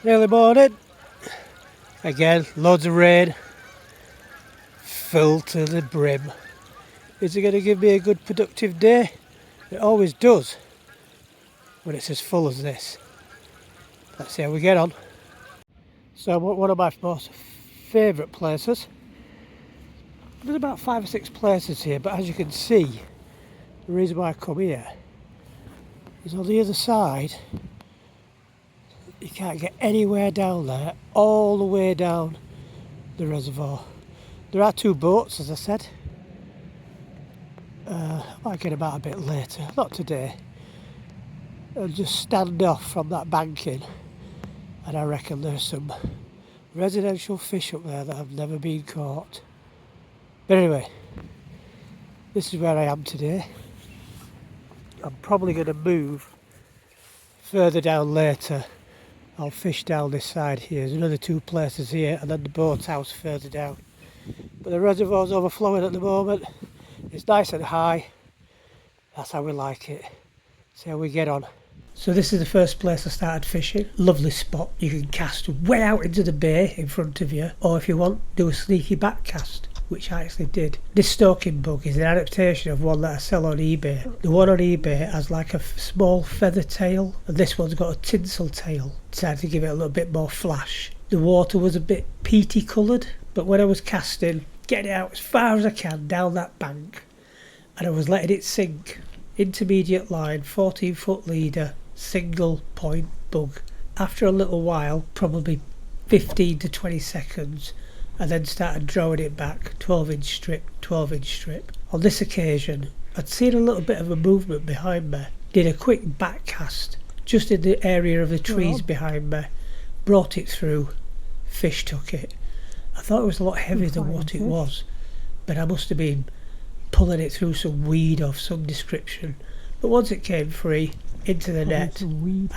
Early morning. Again, loads of rain. Full to the brim. Is it going to give me a good productive day? It always does when it's as full as this. Let's see how we get on. So one of my most favourite places. There's about 5 or 6 places here, but as you can see, the reason why I come here is on the other side. You can't get anywhere down there, all the way down the reservoir. There are 2 boats, as I said. I might get them out a bit later, not today. I'll just stand off from that banking, and I reckon there's some residential fish up there that have never been caught. But anyway, this is where I am today. I'm probably going to move further down later. I'll fish down this side here. There's another 2 places here, and then the boathouse further down. But the reservoir's overflowing at the moment. It's nice and high. That's how we like it. See how we get on. So this is the first place I started fishing. Lovely spot. You can cast way out into the bay in front of you, or if you want, do a sneaky back cast, which I actually did. This stalking bug is an adaptation of one that I sell on eBay. The one on eBay has like a small feather tail, and this one's got a tinsel tail. Decided to give it a little bit more flash. The water was a bit peaty coloured, but when I was casting, getting it out as far as I can down that bank, and I was letting it sink. Intermediate line, 14-foot leader, single point bug. After a little while, probably 15 to 20 seconds, I then started drawing it back, 12-inch strip, 12-inch strip. On this occasion, I'd seen a little bit of a movement behind me, did a quick back cast, just in the area of the trees behind me, brought it through, fish took it. I thought it was a lot heavier than what it was, but I must have been pulling it through some weed of some description. But once it came free, into the net,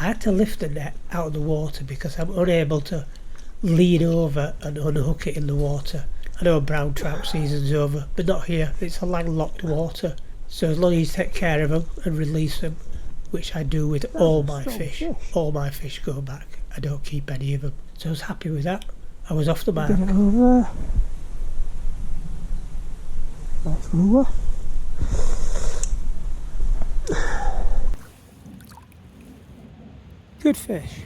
I had to lift the net out of the water because I'm unable to lean over and unhook it in the water. I know brown trout season's over, but not here. It's a landlocked water. So as long as you take care of them and release them, which I do with all my fish, all my fish go back. I don't keep any of them. So I was happy with that. I was off the mark. Get it over. That's lure. Good fish.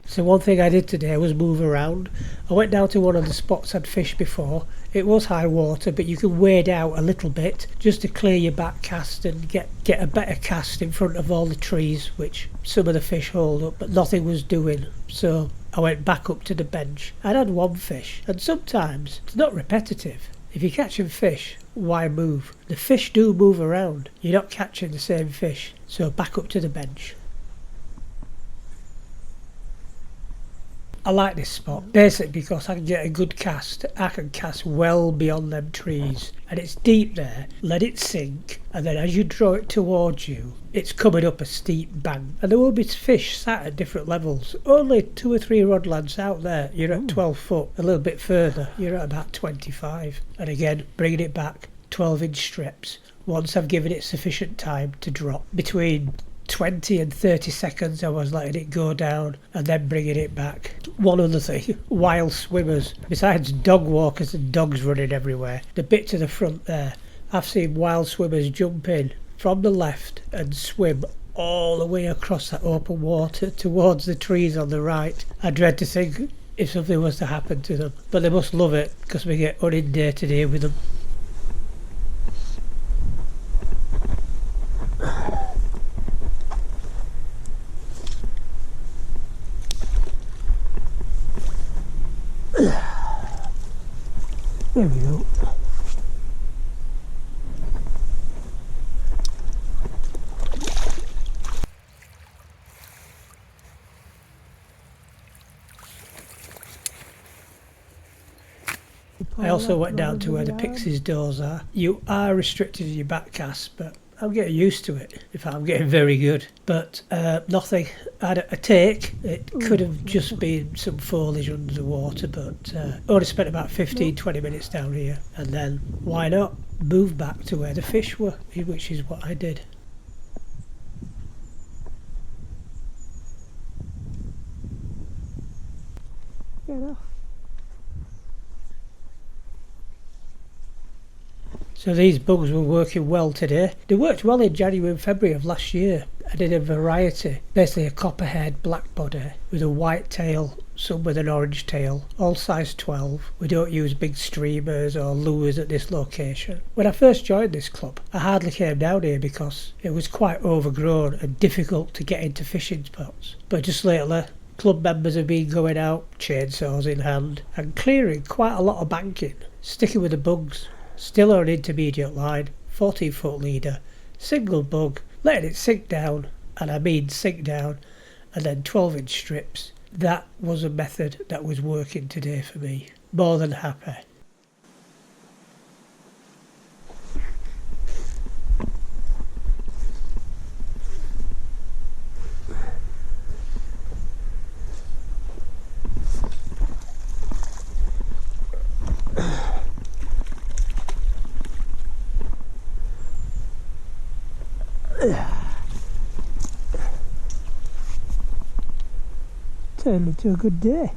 So one thing I did today was move around. I went down to one of the spots I'd fished before. It was high water, but you can wade out a little bit just to clear your back cast and get a better cast in front of all the trees, which some of the fish hold up, but nothing was doing. So I went back up to the bench. I'd had 1 fish, and sometimes it's not repetitive. If you're catching fish, why move? The fish do move around. You're not catching the same fish. So back up to the bench. I like this spot, basically because I can get a good cast. I can cast well beyond them trees, and it's deep there. Let it sink, and then as you draw it towards you, it's coming up a steep bank, and there will be fish sat at different levels. Only 2 or 3 rod lengths out there, you're at 12 foot. A little bit further, you're at about 25. And again, bringing it back, 12-inch strips. Once I've given it sufficient time to drop, between 20 and 30 seconds I was letting it go down and then bringing it back. One other thing, wild swimmers, besides dog walkers and dogs running everywhere, the bit to the front there, I've seen wild swimmers jump in from the left and swim all the way across that open water towards the trees on the right. I dread to think if something was to happen to them, but they must love it because we get inundated here with them. There we go. I also went down to where the Pixies doors are. You are restricted in your back cast, but I'm getting used to it. In fact, I'm getting very good. But nothing. I had a take. It could have just been some foliage under the water, but only spent about 15-20 minutes down here. And then, why not move back to where the fish were, which is what I did. So these bugs were working well today. They worked well in January and February of last year. I did a variety, basically a copperhead black body with a white tail, some with an orange tail, all size 12. We don't use big streamers or lures at this location. When I first joined this club, I hardly came down here because it was quite overgrown and difficult to get into fishing spots. But just lately, club members have been going out, chainsaws in hand, and clearing quite a lot of banking, sticking with the bugs. Still on an intermediate line, 14-foot leader, single bug, letting it sink down, and I mean sink down, and then 12-inch strips. That was a method that was working today for me. More than happy. Turned into a good day.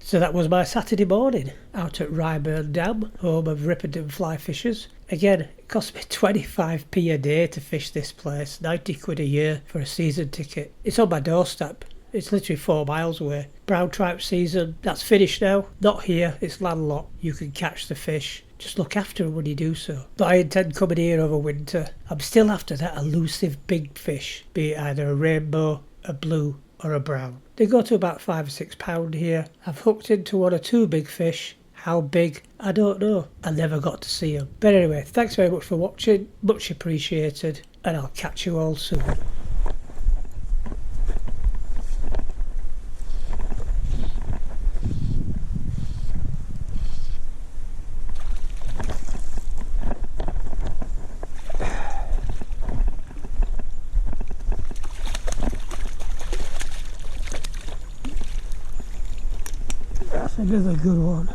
So that was my Saturday morning out at Ripponden Dam, home of Ripponden fly fishers. Again, it cost me 25p a day to fish this place, 90 quid a year for a season ticket. It's on my doorstep. It's literally 4 miles away. Brown trout season, that's finished now. Not here, it's landlocked. You can catch the fish. Just look after them when you do so. But I intend coming here over winter. I'm still after that elusive big fish, be it either a rainbow, a blue or a brown. They go to about £5 or £6 here. I've hooked into 1 or 2 big fish. How big? I don't know. I never got to see them. But anyway, thanks very much for watching. Much appreciated. And I'll catch you all soon. That's another good one.